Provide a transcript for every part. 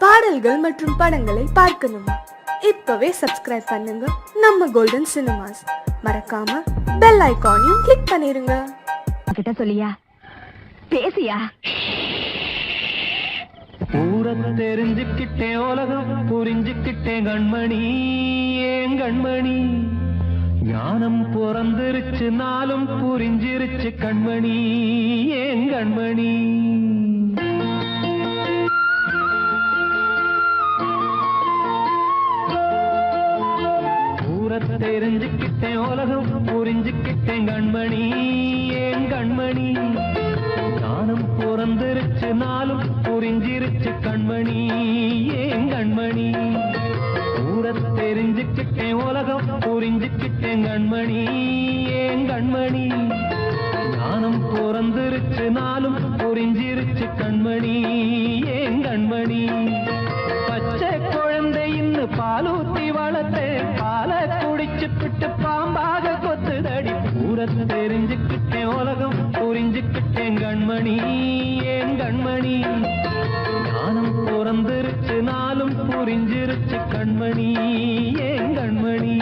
பாடல்கள் மற்றும் படங்களை பார்க்கணுமா? இப்பவே சப்ஸ்கிரைப் பண்ணுங்க நம்ம கோல்டன் சினிமாஸ். மறக்காம பெல் ஐகானையும் கிளிக் பண்ணிருங்க. கிட்ட சொல்லியா பேசியா? ஊரத்தை தெரிஞ்சுக்கிட்டேன், உலகம் புரிஞ்சுக்கிட்டேன் கண்மணி, ஏன் கண்மணி. ஞானம் பிறந்திருச்சு, நாளும் புரிஞ்சிருச்சு கண்மணி, ஏன் கண்மணி. ஊரத்தை தெரிஞ்சுக்கிட்டேன், உலகம் புரிஞ்சுக்கிட்டேன் கண்மணி, ஏன் கண்மணி. ஞானம் பிறந்திருச்சு, நாளும் புரிஞ்சிருச்சு கண்மணி, ஏன் கண்மணி. ஊரத் தெரிஞ்சுக்கிட்டேன், உலகம் புரிஞ்சுக்கிட்டேன் கண்மணி, ஏன் கண்மணி. ஞானம் பிறந்திருச்சு, நாளும் புரிஞ்சிருச்சு கண்மணி, ஏன் கண்மணி. பச்சை குழந்தை இன்னும் பாலூத்தி வளர்த்து பால குடிச்சுப்பிட்டு பாம்பாக கொத்துதடி. ஊரத் தெரிஞ்சுக்கிட்டேன், உலகம் புரிஞ்சுக்கிட்டேன் கண்மணி, ஏன் கண்மணி. ஞானம் பிறந்திருச்சு, நாளும் புரிஞ்சிருச்சு கண்மணி, ஏன் கண்மணி.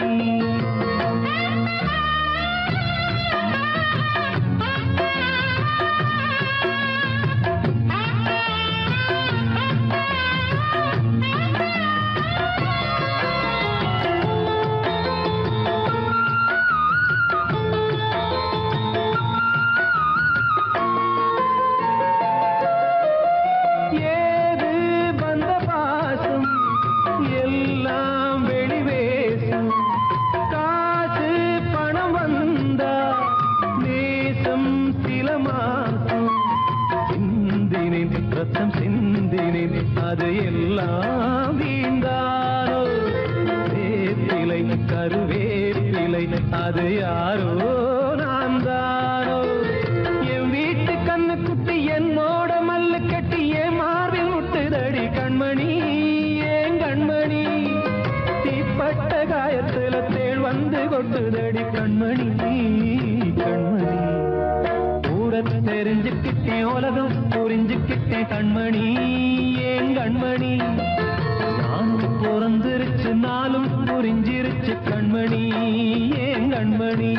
ரத்தம் சிந்தினேன், அது எல்லாம் வீந்தாரோ. வேப்பிலை கருவேப்பிலை, அது யாரோ நான் தானோ. என் வீட்டு கண்ணு குட்டி என்னோட மல்லு கட்டி என் மார்பில் முட்டுதடி கண்மணி, ஏன் கண்மணி. தீப்பட்ட காயத்துல தேள் வந்து கொட்டுதடி கண்மணி, கண்மணி. தெரிஞ்சுக்கிட்டேன், உலகம் புரிஞ்சுக்கிட்டேன் கண்மணி, ஏன் கண்மணி. நானும் பிறந்திருச்சு, நாளும் புரிஞ்சிருச்சு கண்மணி, ஏன் கண்மணி.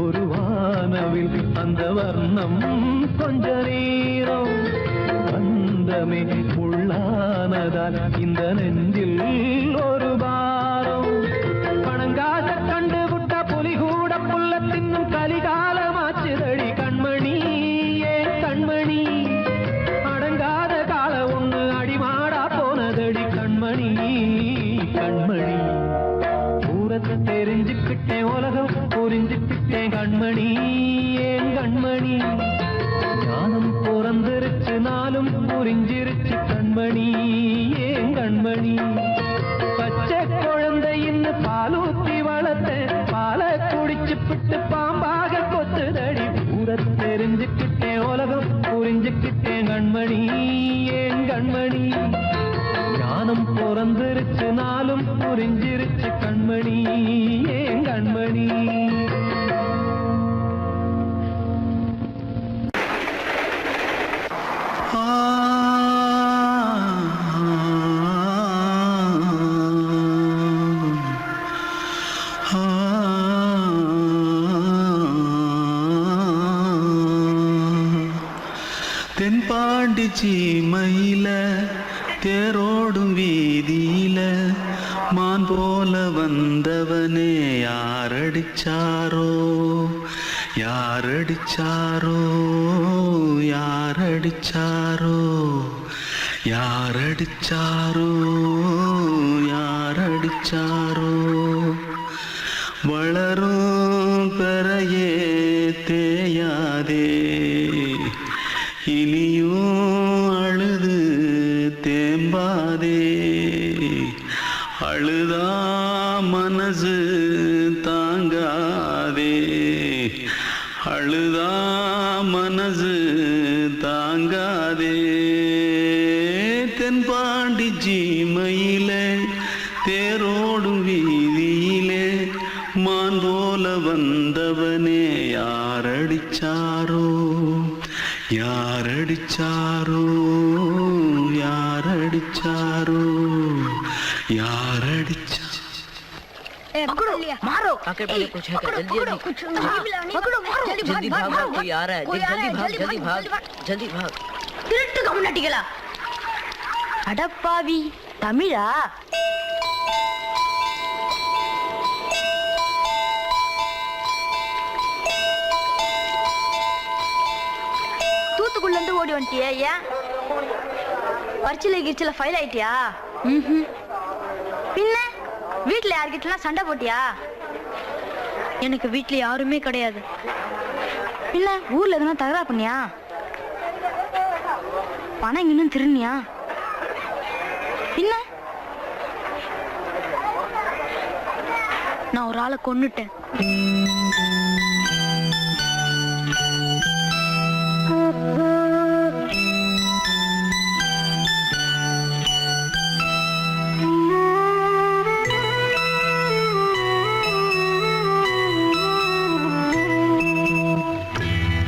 ஒரு வானவில் அந்த வர்ணம் கொஞ்ச நேரம் வந்தமே உள்ளானதால் இந்த நெஞ்சில் ஒரு பாரம். பணங்காச கண்டு விட்ட புலி கூட புல்ல தின்னும் கலிகாலமாச்சுதடி கண்மணி, ஏன் கண்மணி. அடங்காத கால ஒண்ணு அடிமாடா போனதடி கண்மணி, கண்மணி. ஊரத்தை தெரிஞ்சுக்கிட்டேன், உலகம் புரிஞ்சுக்கிட்டேன் கண்மணி, ஏன் கண்மணி. ஞானம் பிறந்திருச்சு, நாளும் புரிஞ்சிருச்சு கண்மணி, ஏன் கண்மணி. பச்சை குழந்தை இன்னும் பாலூத்தி வளர்த்த பால குடிச்சுப்பிட்டு பாம்பாக கொத்துதடி. ஊரத் தெரிஞ்சுக்கிட்டேன், உலகம் புரிஞ்சுக்கிட்டேன் கண்மணி, ஏன் கண்மணி. ஞானம் பிறந்திருச்சு, நாளும் புரிஞ்சிருச்சு கண்மணி, ஏன் கண்மணி. தென்பாண்டி சீமையில தேரோடும் வீதியில மான் போல வந்தவனே யாரடிச்சாரோ, யாரடிச்சாரோ, யாரடிச்சாரோ, யாரடிச்சாரோ, யாரடிச்சாரோ. வளரும் பெறையே தேயா தேங்காதே இனியும் அழுது தேம்பாதே அழுதா மனசு தாங்காதே அழுதா மனசு தாங்காதே தென்பாண்டி சீமையிலே தேரோடும் வீதியிலே மான் போல வந்தவனே யாரடிச்சாரோ யாரடிச்சாரோ யாரடிச்சாரோ யாரடிச்சா पकड़ो मारो आके पहले कुछ है क्या? जल्दी भाग भाग कोई आ रहा है जल्दी भाग जल्दी भाग திருட்டு கம்யூனிட்டிகளா அடப்பாவி தமிழா தூத்துக்குள்ள இருந்து ஓடி வந்துட்டியா ஏன் பரிச்சில கிரிச்சில ஃபைல் ஆயிட்டியா பின்ன வீட்டுல யார்கிட்டலாம் சண்டை போட்டியா எனக்கு வீட்டுல யாருமே கிடையாது பின்ன ஊர்ல எதுனா தகரா பண்ணியா பணம் இன்னும் திருநியா பின்ன நான் ஒரு ஆளை கொன்னுட்டேன்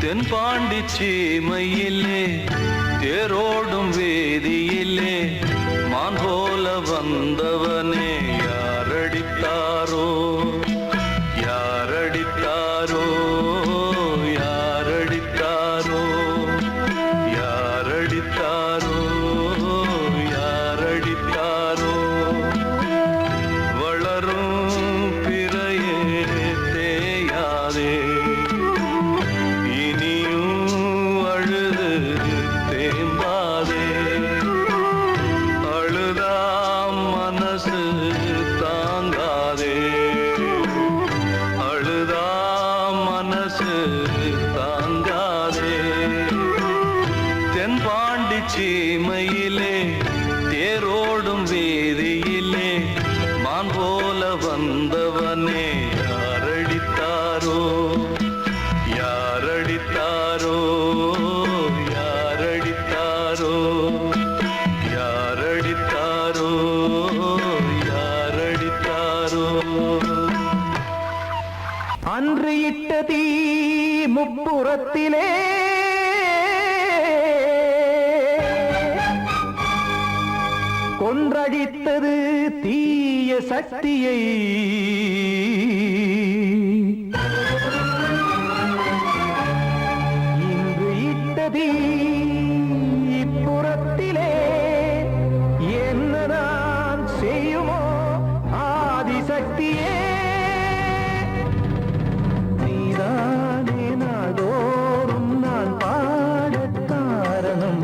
தென்பாண்டி சீமையிலே தேரோடும் வேதியிலே மான் போல வந்தவனே யாரடித்தாரோ யாரடித்தாரோ யாரடித்தாரோ யாரடித்தாரோ யாரடித்தாரோ வளரும் பிறையே தேயாதே சீமையிலே தேரோடும் வேதியிலே மான் போல வந்தவனே யாரடித்தாரோ யாரடித்தாரோ யாரடித்தாரோ யாரடித்தாரோ யாரடித்தாரோ அன்று இட்ட தீ முப்புறத்திலே கொன்றடித்தது தீய சக்தியை இன்று இட்டதி இப்புறத்திலே என்னதான் செய்யுமோ ஆதிசக்தியே நீதானே நாள்தோறும் நான் பாடக் காரணம்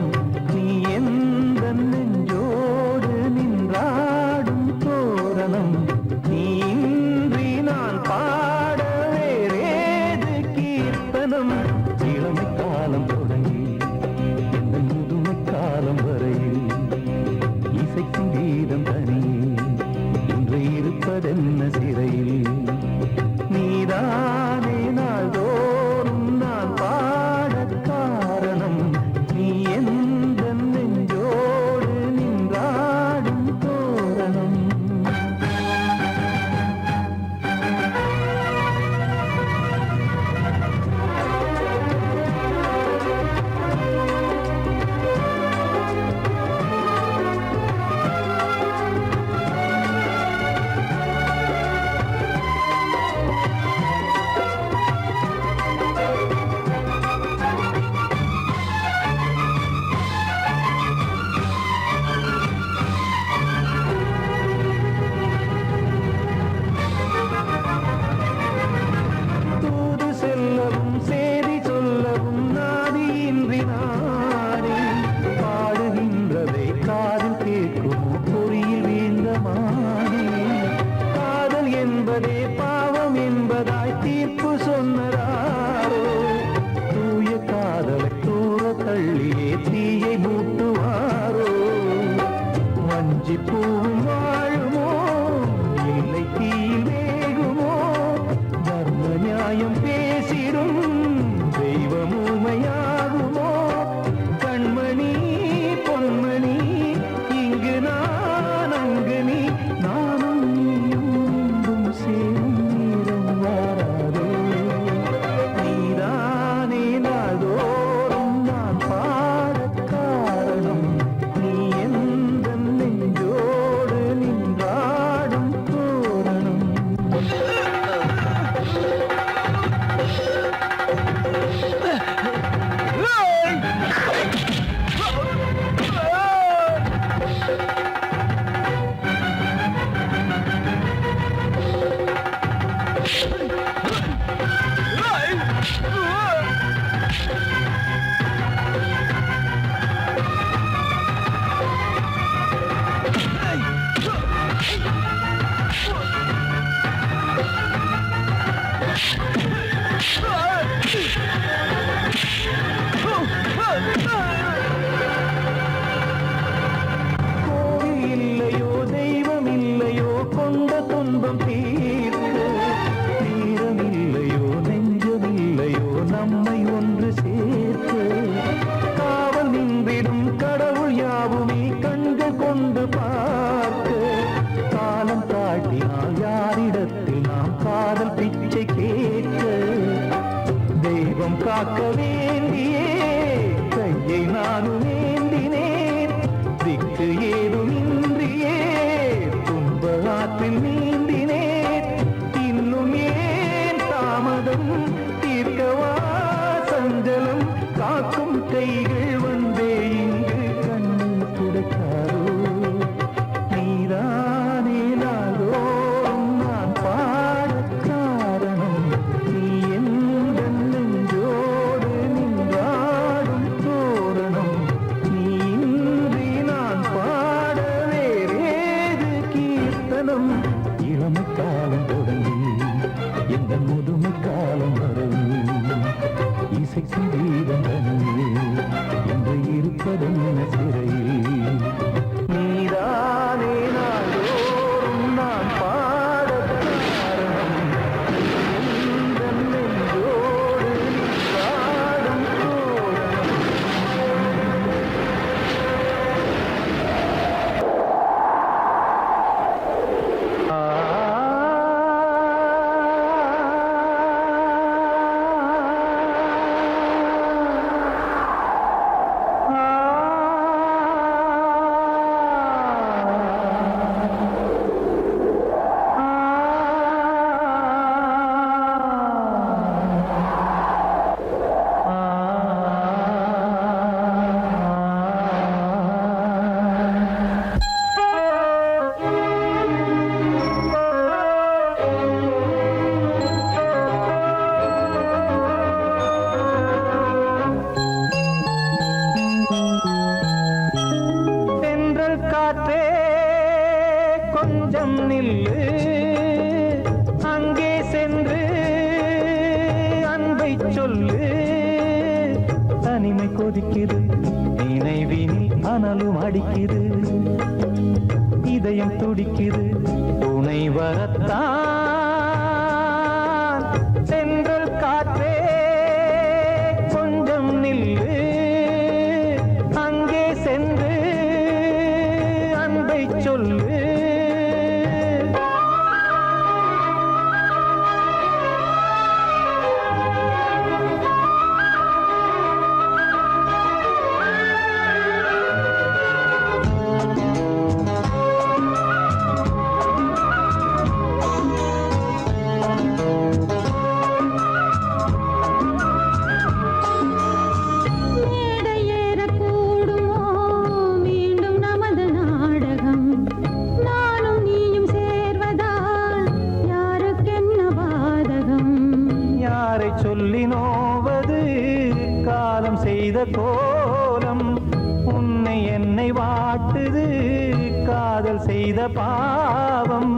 நீ எந்த நெஞ்சோடு நின்றாடும் தோரணம் நீ இன்றி நான் பாடவே நம்மை ஒன்று சேர்க்க காவல் நின்றிடும் கடவுள் யாவுமே கண்கள் கொண்டு பார்க்க காலம் தாழ்த்தினால் யாரிடத்தில் நாம் காதல் பிச்சை கேட்க தெய்வம் காக்க வேண்டியே கையை நானும் ஏந்தினேன் திக்கு ஏதுமின்றியே துன்ப ஆற்றில் நீந்தினேன் இன்னும் ஏன் தாமதம் தீர்க்கவா சஞ்சலம் காக்கும் கைகள் வந்தே இங்கு கண்ணில் துடைக்காரோ நீதானே நாளோறும் நான் பாடக் காரணம் நீ எந்த நெஞ்சோடு நின்றாடும் தோரணம் நீ இன்றி நான் பாட வேறேது கீர்த்தனம் இளமை காலம் தொடங்கி எந்த முதுமை காலம் வரும் இசை சங்கீதம் தனியே என்று இருப்பதென்ன சிறையில் நீதானே நாளோறும் நான் பாடக் காரணம் எந்த நெஞ்சோடு நின்றாடும் தோரணம் தென்றல் காற்றே கொஞ்சம் நில்லு அங்கே சென்று அன்பை சொல்லு தனிமை கொதிக்குது நினைவினில் அனலும் அடிக்குது இதயம் துடிக்குது துணை வரத்தான் தென்றல் காற்றே கொஞ்சம் நில்லு அங்கே சென்று அன்பை சொல்லு யாரை சொல்லி நோவது காலம் செய்த கோலம் உன்னை என்னை வாட்டுது காதல் செய்த பாவம்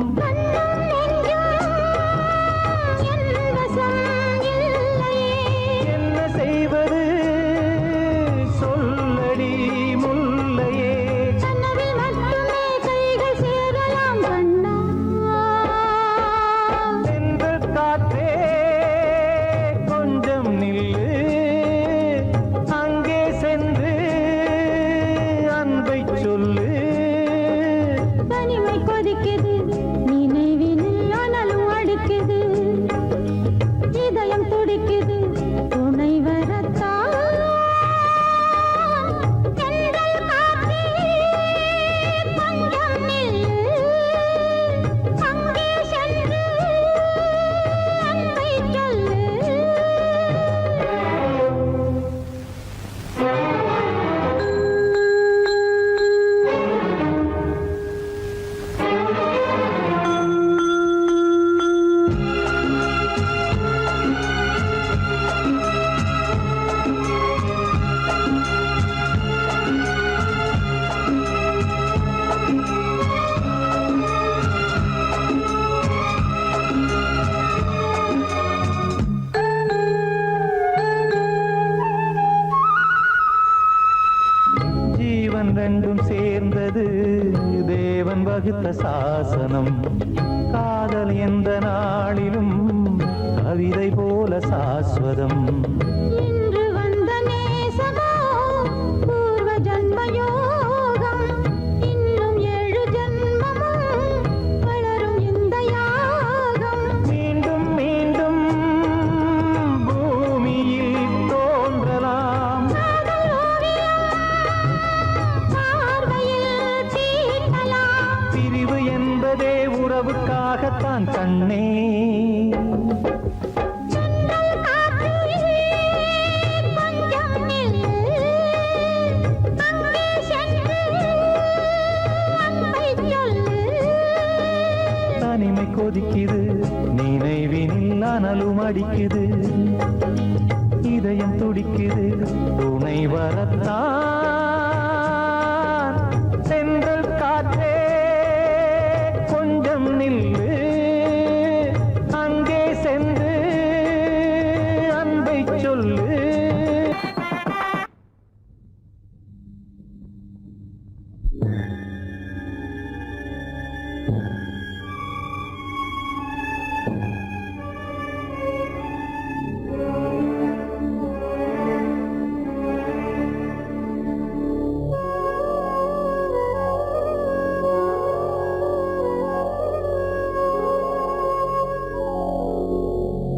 என்ன செய்வது சொல்லடி முல்லையே தென்றல் காற்றே கொஞ்சம் நில்லு அங்கே சென்று அன்பை சொல்லு தனிமை கொதிக்குது நினைவினில் அனலும் அடிக்குது இதயம் துடிக்குது துணை வரத்தான் தென்றல் காற்றே கொஞ்சம் நில்லு அங்கே சென்று அன்பை சொல்லு ஜீவன் ரெண்டும் சேர்ந்தது தேவன் வகுத்த சாசனம் காதல் எந்த நாளிலும் கவிதை போல சாஸ்வதம் கண்ணே தனிமை கொதிக்குது நினைவினில் அனலும் அடிக்குது இதயம் துடிக்குது துணை வரத்தான் சென்றல் காற்றே கொஞ்சம் நில்லு அங்கே சென்று அன்பை சொல்லு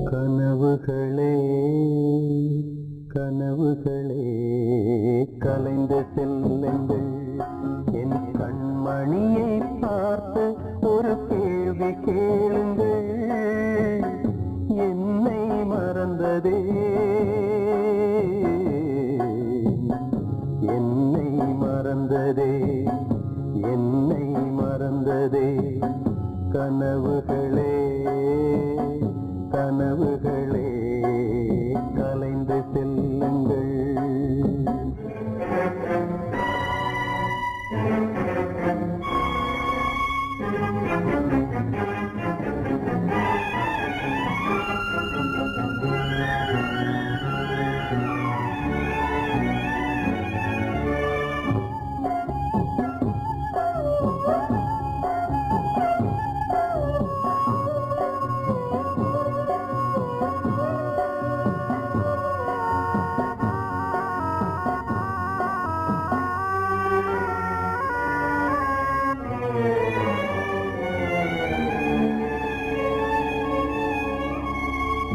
கனவுகளே கனவுகளே கலைந்த செல்லுங்கள் என் கண்மணியை பார்த்து ஒரு கேள்வி கேளுங்கள் என்னை மறந்ததே என்னை மறந்ததே என்னை மறந்ததே கனவுகளே கனவுகளே கலைந்து செல்லுங்கள்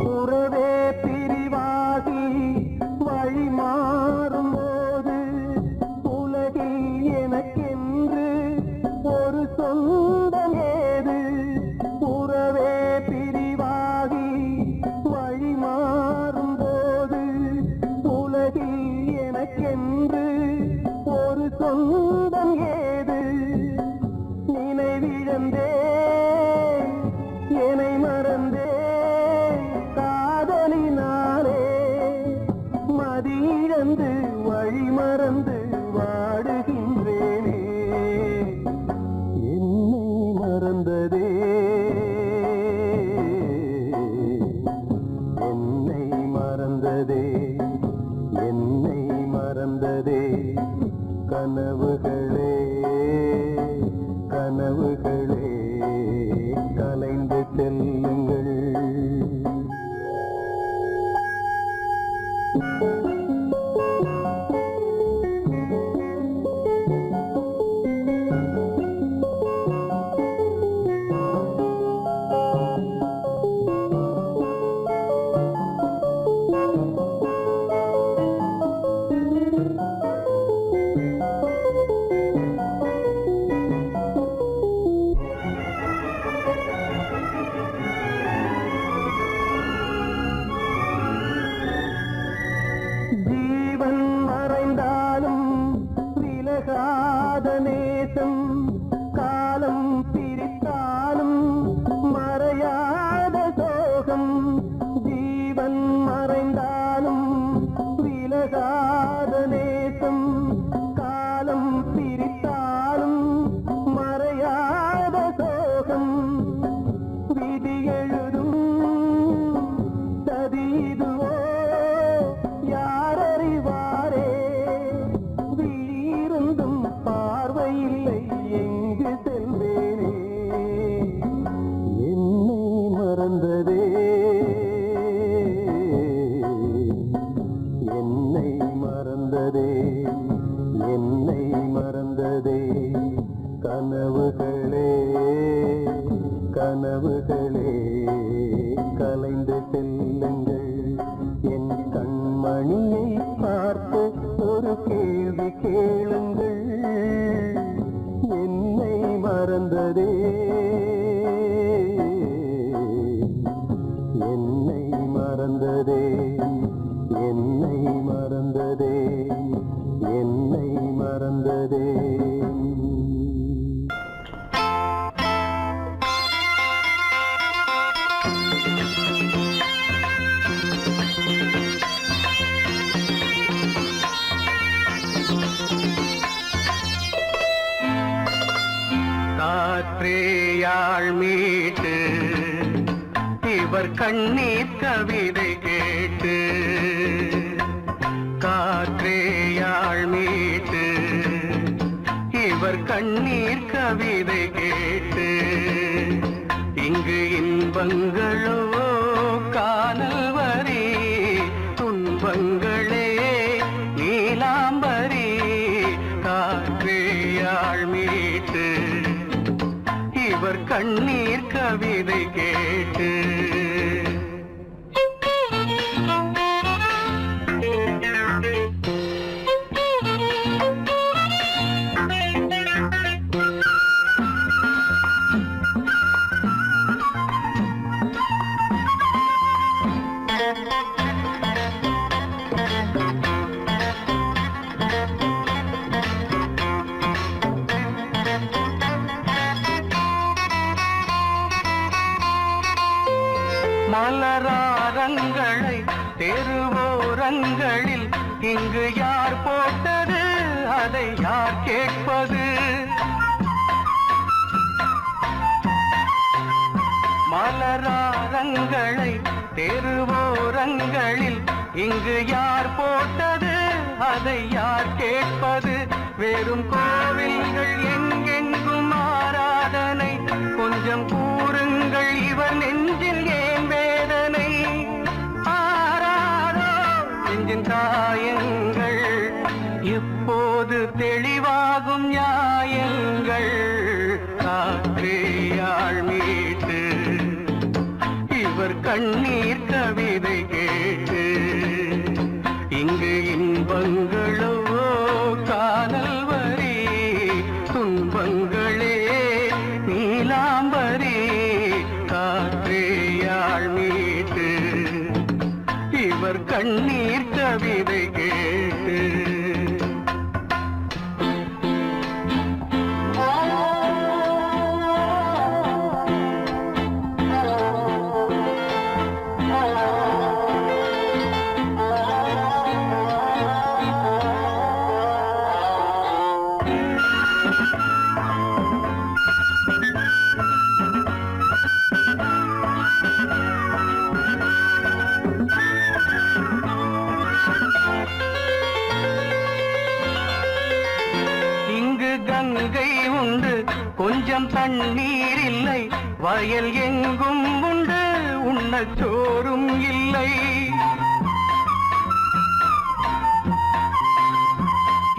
உறவே பிரிவாகி வழி மாறும்போது உலகில் எனக்கென்று ஒரு சொந்தம் ஏது உறவே பிரிவாகி வழி மாறும்போது உலகில் எனக்கென்று ஒரு சொந்தம் ஏது நினைவிழந்தேன் என்னை மறந்தேன் காதலினாலே மதியிழந்து வழி மறந்து வாடுகின்றேனே என்னை மறந்ததே என்னை மறந்ததே என்னை மறந்ததே கனவுகளே கனவுகளே கலைந்து செல்லுங்கள் ஜீவன் மறைந்தாலும் விலகாத நேசம் காலம் பிரித்தாலும் மறையாத சோகம் ஜீவன் மறைந்தாலும் விலகாத நேசம் காலம் பிரித்தாலும் மறையாத சோகம் விதி எழுதும் சதிதுவோ யாரறிவாரே வீருந்தும் பார்வையில்லை எங்கு செல்வேனே என்னை மறந்ததே என்னை மறந்ததே என்னை மறந்ததே கனவுகளே கனவுகளே கலைந்து செல்லுங்கள் என் கண்மணியை பார்த்து ஒரு கேள்வி கேளுங்கள் என்னை மறந்ததே மறந்ததே என்னை மறந்ததே காற்றேயாழ் மீட்டு இவர் கண்ணீர் கவிதை கேட்டு காற்றேயாழ் மீட்டு இவர் கண்ணீர் கவிதை கேட்டு இங்கு இன்பங்களோ காணல் வரி துன்பங்களே நீலாம்பரி காற்றேயாழ் மீட்டு இவர் கண்ணீர் கவிதை கேட்டு மலராரங்களை தெருவோரங்களில் இங்கு யார் போட்டது அதை யார் கேட்பது மலராரங்களை தெருவோரங்களில் இங்கு யார் போட்டது அதை யார் கேட்பது வெறும் கோவில்கள் எங்கெங்கும் ஆராதனை கொஞ்சம் கூறுங்கள் இவர் நெஞ்சில் ஏன் வேதனை ஆராரோ நெஞ்சின் காயங்கள் எப்போது தெளிவாகும் நியாயங்கள் காற்றேயாழ் மீட்டு இவர் கண்ணீர் கவிதை கேட்டு இங்கு இன்பங்களோ காதல் வரி துன்பங்களே நீலாம்பரி காற்றேயாழ் மீட்டு இவர் கண்ணீர் கவிதை கேட்டு கங்கை உண்டு கொஞ்சம் தண்ணீர் இல்லை வயல் எங்கும் உண்டு உண்ணச் சோறும் இல்லை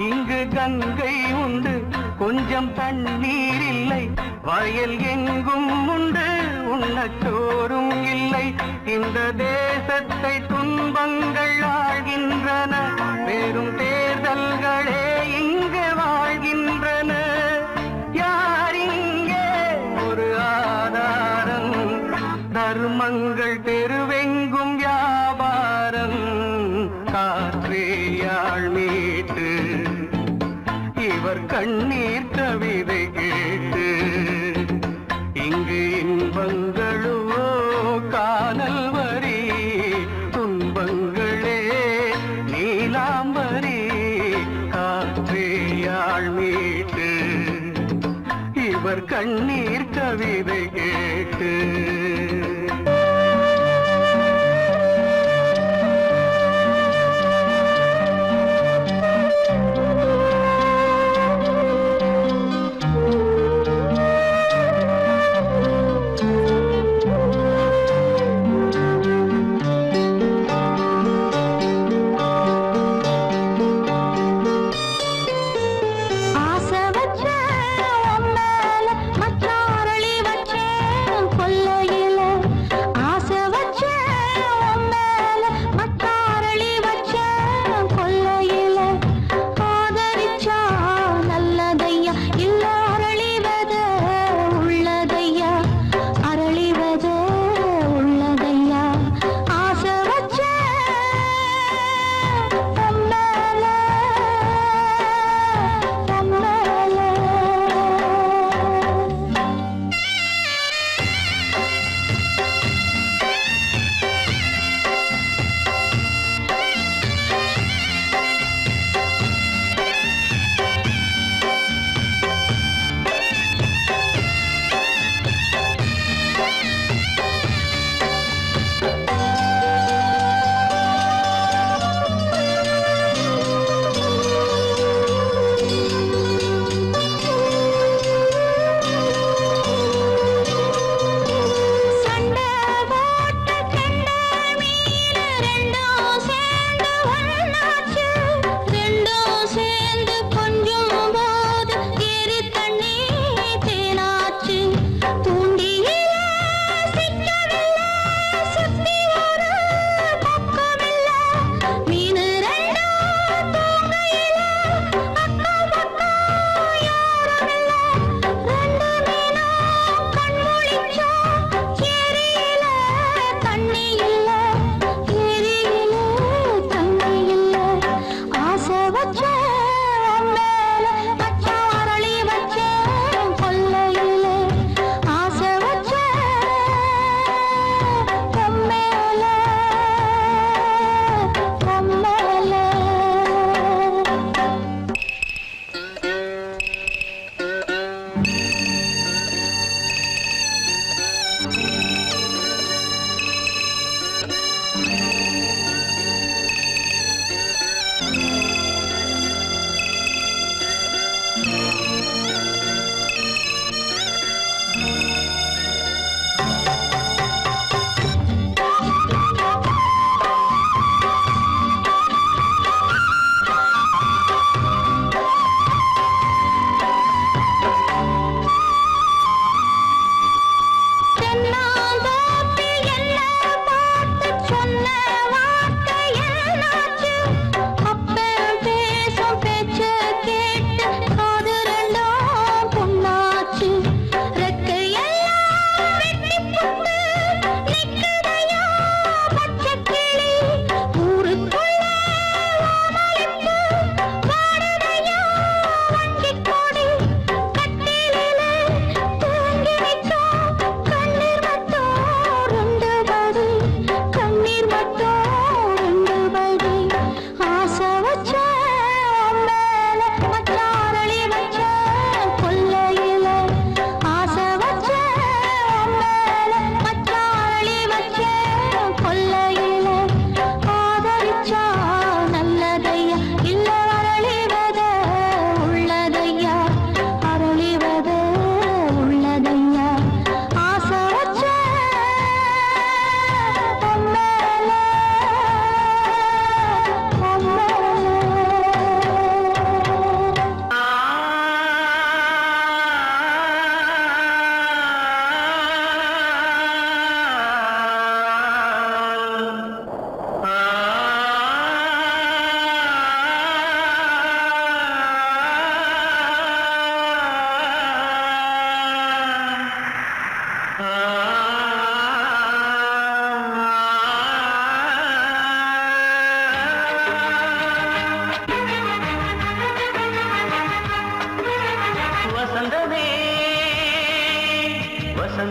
இங்கு கங்கை உண்டு கொஞ்சம் தண்ணீர் இல்லை வயல் எங்கும் உண்டு உண்ணச் சோறும் இல்லை இந்த தேசத்தை துன்பங்கள் ஆழ்கின்றன வெறும் தேர்தல்களே இங்கு வாழ்கின்றன யார் இங்கே ஒரு ஆதாரம் தர்மங்கள் தெருவெங்கும் வியாபாரம் காற்றேயாழ் மீட்டு இவர் கண்ணீர் கவிதை கேட்டு இங்கு இன்பங்களோ காணல் வரி துன்பங்களே நீலாம்பரி காற்றேயாழ் மீட்டு இவர் கண்ணீர் கவிதை கேட்டு ஆசை வச்ச உன் மேல மச்சாரளி வச்சேன் கொல்லையில்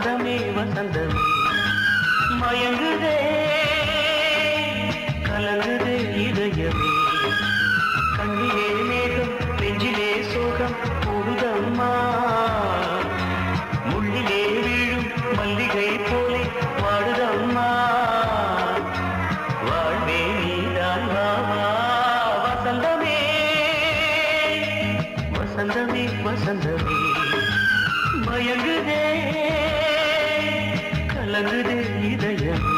வசந்தமே வசந்தமே மயங்குதே கலங்குதே இதயமே கண்ணிலே மேகம் நெஞ்சிலே சோகம் கூடுதம்மா முள்ளிலே வீழும் மல்லிகை போலே வாடுதம்மா வாழ்வே நீதான் வாவா வசந்தமே வசந்தமே வசந்தமே மயங்குதே கலங்குதே இதயமே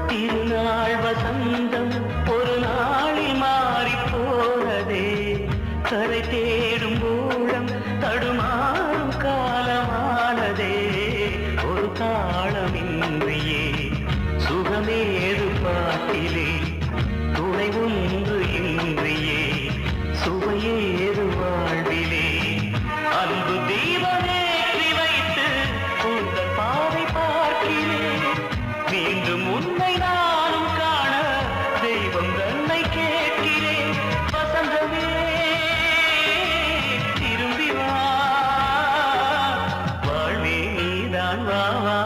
திருநாள் வசந்தம் ஒரு நாளில் மாறி போனதே கரை தேடும் ஊழம் தடுமாறும் காலமானதே ஒரு தாளமின்றியே சுகமேது பாட்டிலே துணை ஒன்று இன்றியே சுவையேது வாழ்விலே அன்பு தீபமேற்றி வைத்து உங்கள் பாதை பார்க்கிறேன் மீண்டும் உன்னை நானும் காண தெய்வம் தன்னை கேட்கிறேன் வசந்தமே திரும்பி வா வாழ்வே நீதான் வா வா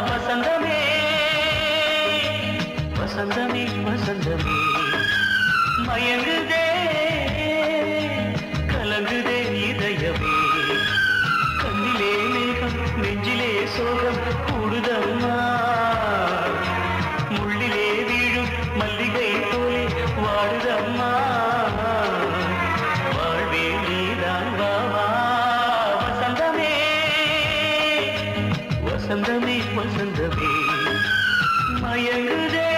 வசந்தமே வசந்தமே வசந்தமே மயங்குதே கலங்குதே இதயமே கண்ணிலே மேகம் நெஞ்சிலே சோகம் கூடுதம்மா முள்ளிலே வீழும் மல்லிகை போலே வாடுதம்மா வாழ்வே நீதான் வா வா வசந்தமே வசந்தமே வசந்தமே மயங்குதே